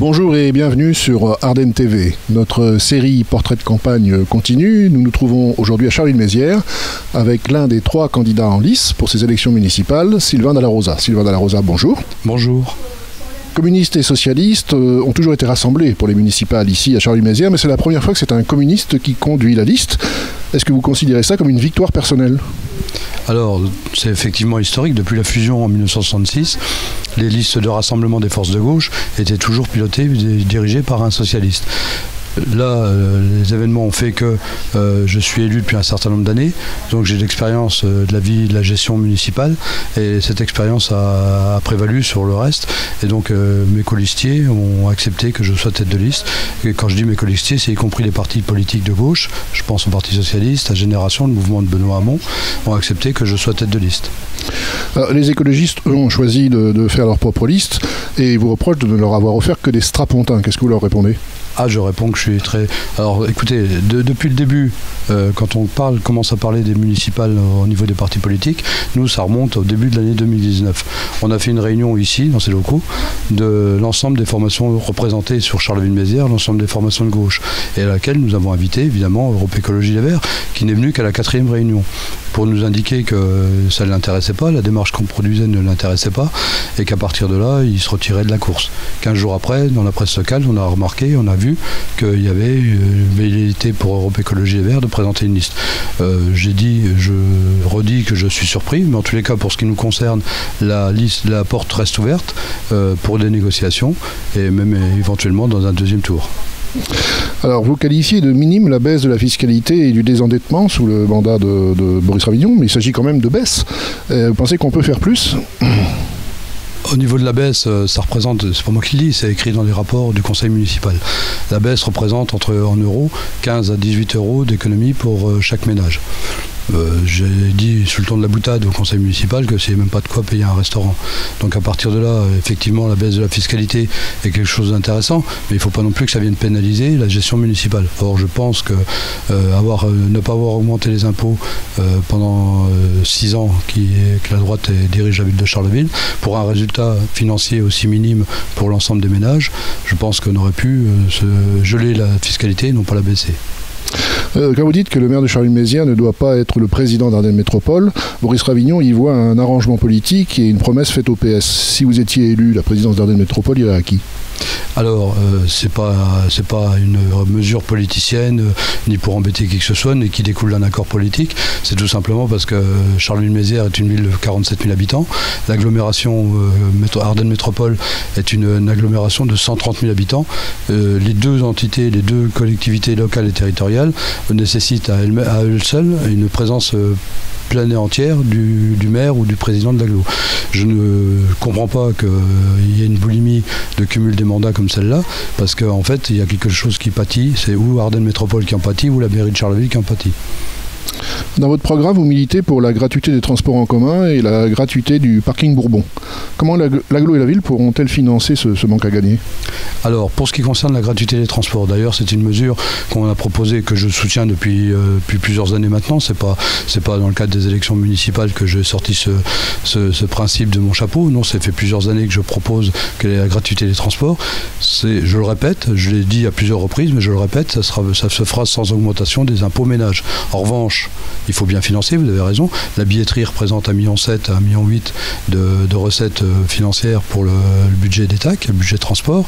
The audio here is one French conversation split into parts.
Bonjour et bienvenue sur Ardennes TV. Notre série Portrait de campagne continue. Nous nous trouvons aujourd'hui à Charleville-Mézières avec l'un des 3 candidats en lice pour ces élections municipales, Sylvain Dalla Rosa. Sylvain Dalla Rosa, bonjour. Bonjour. Communistes et socialistes ont toujours été rassemblés pour les municipales ici à Charleville-Mézières, mais c'est la première fois que c'est un communiste qui conduit la liste. Est-ce que vous considérez ça comme une victoire personnelle ? Alors, c'est effectivement historique. Depuis la fusion en 1966, les listes de rassemblement des forces de gauche étaient toujours pilotées et dirigées par un socialiste. Là, les événements ont fait que je suis élu depuis un certain nombre d'années, donc j'ai de l'expérience de la vie, de la gestion municipale, et cette expérience a prévalu sur le reste, et donc mes colistiers ont accepté que je sois tête de liste. Et quand je dis mes colistiers, c'est y compris les partis politiques de gauche, je pense au Parti Socialiste, à Génération, le mouvement de Benoît Hamon, ont accepté que je sois tête de liste. Alors, les écologistes, eux, ont choisi de faire leur propre liste, et ils vous reprochent de ne leur avoir offert que des strapontins. Qu'est-ce que vous leur répondez ? Ah, je réponds que je suis très... Alors, écoutez, depuis le début, quand on commence à parler des municipales au niveau des partis politiques, nous, ça remonte au début de l'année 2019. On a fait une réunion ici, dans ces locaux, de l'ensemble des formations représentées sur Charleville-Mézières, l'ensemble des formations de gauche, et à laquelle nous avons invité, évidemment, Europe Écologie Les Verts, qui n'est venu qu'à la 4e réunion, pour nous indiquer que ça ne l'intéressait pas, la démarche qu'on produisait ne l'intéressait pas, et qu'à partir de là, il se retirait de la course. 15 jours après, dans la presse locale, on a remarqué, on a vu qu'il y avait une velléité pour Europe Écologie Les Verts de présenter une liste. Je redis que je suis surpris, mais en tous les cas, pour ce qui nous concerne, la porte reste ouverte pour des négociations, et même éventuellement dans un 2e tour. Alors, vous qualifiez de minime la baisse de la fiscalité et du désendettement sous le mandat de Boris Ravignon, mais il s'agit quand même de baisse. Vous pensez qu'on peut faire plus ? Au niveau de la baisse, ça représente, c'est pas moi qui le dis, c'est écrit dans les rapports du conseil municipal. La baisse représente en euros 15 à 18 euros d'économie pour chaque ménage. J'ai dit sur le ton de la boutade au conseil municipal que c'est même pas de quoi payer un restaurant. Donc à partir de là, effectivement, la baisse de la fiscalité est quelque chose d'intéressant, mais il ne faut pas non plus que ça vienne pénaliser la gestion municipale. Or, je pense que ne pas avoir augmenté les impôts pendant 6 ans que la droite dirige la ville de Charleville, pour un résultat financier aussi minime pour l'ensemble des ménages, je pense qu'on aurait pu geler la fiscalité et non pas la baisser. Quand vous dites que le maire de Charleville-Mézières ne doit pas être le président d'Ardennes Métropole, Boris Ravignon y voit un arrangement politique et une promesse faite au PS. Si vous étiez élu, la présidence d'Ardennes Métropole irait à qui ? Alors, c'est pas une mesure politicienne, ni pour embêter qui que ce soit, ni qui découle d'un accord politique. C'est tout simplement parce que Charleville-Mézières est une ville de 47 000 habitants. L'agglomération Ardennes Métropole est une agglomération de 130 000 habitants. Les 2 entités, les 2 collectivités locales et territoriales nécessitent à elles seules une présence pleine et entière du maire ou du président de l'agglo. Je ne comprends pas qu'il y ait une boulimie de cumul des mandats comme celle-là, parce qu'en fait, il y a quelque chose qui pâtit, c'est ou Ardennes Métropole qui en pâtit, ou la mairie de Charleville qui en pâtit. Dans votre programme, vous militez pour la gratuité des transports en commun et la gratuité du parking Bourbon. Comment l'agglo et la ville pourront-elles financer ce manque à gagner ? Alors, pour ce qui concerne la gratuité des transports, d'ailleurs, c'est une mesure qu'on a proposée, que je soutiens depuis plusieurs années maintenant. C'est pas dans le cadre des élections municipales que j'ai sorti ce principe de mon chapeau. Non, ça fait plusieurs années que je propose la gratuité des transports. Je le répète, je l'ai dit à plusieurs reprises, mais je le répète, ça se fera sans augmentation des impôts ménages. En revanche, il faut bien financer, vous avez raison. La billetterie représente 1,7 million à 1,8 million de recettes financières pour le budget d'État, le budget de transport.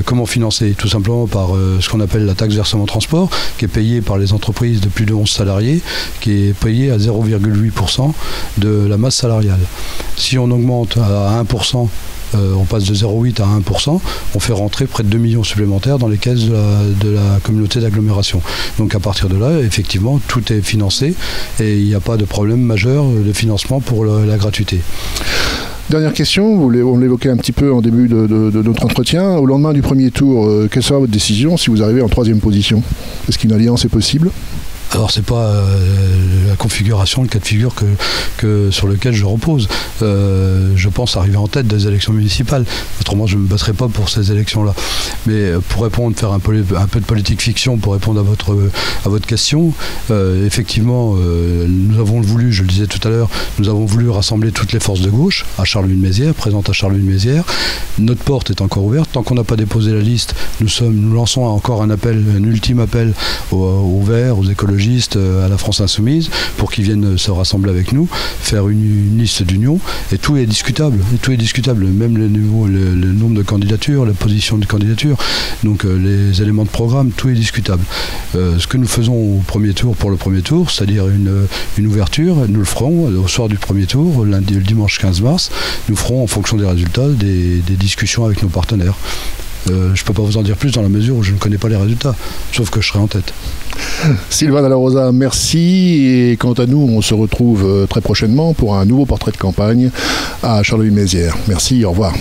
Comment financer ? Tout simplement par ce qu'on appelle la taxe versement transport, qui est payée par les entreprises de plus de 11 salariés, qui est payée à 0,8% de la masse salariale. Si on augmente à 1%, on passe de 0,8 à 1%, on fait rentrer près de 2 millions supplémentaires dans les caisses de la communauté d'agglomération. Donc à partir de là, effectivement, tout est financé et il n'y a pas de problème majeur de financement pour la gratuité. Dernière question, on l'évoquait un petit peu en début de notre entretien. Au lendemain du premier tour, quelle sera votre décision si vous arrivez en 3e position ? Est-ce qu'une alliance est possible ? Alors c'est pas la configuration, le cas de figure sur lequel je repose. Je pense arriver en tête des élections municipales. Autrement, je ne me battrai pas pour ces élections-là. Mais pour répondre, faire un peu de politique fiction, pour répondre à votre question, effectivement, nous avons voulu, je le disais tout à l'heure, nous avons voulu rassembler toutes les forces de gauche à Charleville-Mézières, présentes à Charleville-Mézières. Notre porte est encore ouverte. Tant qu'on n'a pas déposé la liste, nous lançons encore un ultime appel aux Verts, aux écologistes, à la France Insoumise, pour qu'ils viennent se rassembler avec nous, faire une liste d'union, et tout est discutable. Même le nombre de candidatures, la position de candidature, donc les éléments de programme, tout est discutable. Ce que nous faisons pour le premier tour, c'est-à-dire une ouverture, nous le ferons au soir du premier tour, le dimanche 15 mars, nous ferons en fonction des résultats des discussions avec nos partenaires. Je ne peux pas vous en dire plus dans la mesure où je ne connais pas les résultats, sauf que je serai en tête. Sylvain Dalla Rosa, merci. Et quant à nous, on se retrouve très prochainement pour un nouveau portrait de campagne à Charleville-Mézières. Merci, au revoir.